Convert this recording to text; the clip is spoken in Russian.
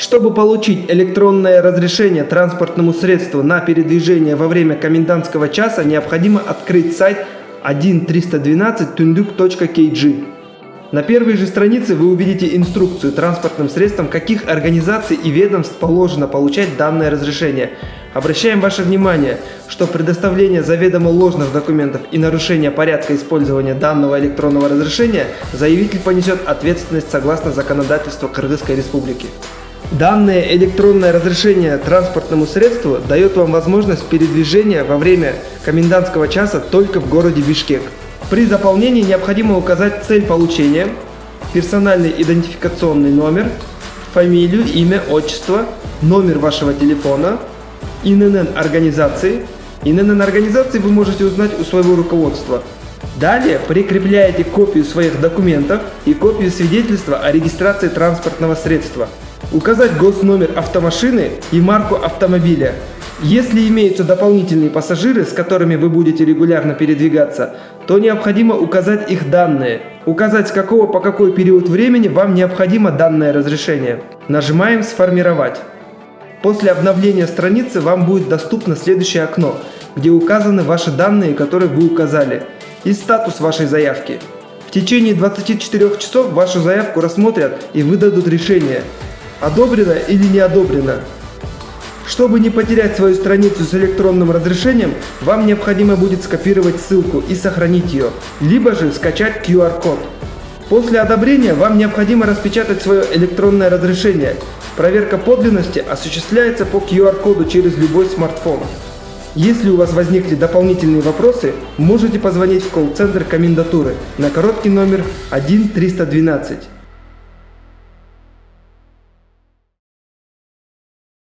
Чтобы получить электронное разрешение транспортному средству на передвижение во время комендантского часа, необходимо открыть сайт 1312tunduk.kg. На первой же странице вы увидите инструкцию транспортным средствам, каких организаций и ведомств положено получать данное разрешение. Обращаем ваше внимание, что предоставление заведомо ложных документов и нарушение порядка использования данного электронного разрешения заявитель понесет ответственность согласно законодательству Кыргызской Республики. Данное электронное разрешение транспортному средству дает вам возможность передвижения во время комендантского часа только в городе Бишкек. При заполнении необходимо указать цель получения, персональный идентификационный номер, фамилию, имя, отчество, номер вашего телефона, ИНН организации. ИНН организации вы можете узнать у своего руководства. Далее прикрепляете копию своих документов и копию свидетельства о регистрации транспортного средства. Указать госномер автомашины и марку автомобиля. Если имеются дополнительные пассажиры, с которыми вы будете регулярно передвигаться, то необходимо указать их данные. Указать, с какого по какой период времени вам необходимо данное разрешение. Нажимаем «Сформировать». После обновления страницы вам будет доступно следующее окно, где указаны ваши данные, которые вы указали, и статус вашей заявки. В течение 24 часов вашу заявку рассмотрят и выдадут решение, одобрено или не одобрено. Чтобы не потерять свою страницу с электронным разрешением, вам необходимо будет скопировать ссылку и сохранить ее, либо же скачать QR-код. После одобрения вам необходимо распечатать свое электронное разрешение. Проверка подлинности осуществляется по QR-коду через любой смартфон. Если у вас возникли дополнительные вопросы, можете позвонить в колл-центр комендатуры на короткий номер 1312.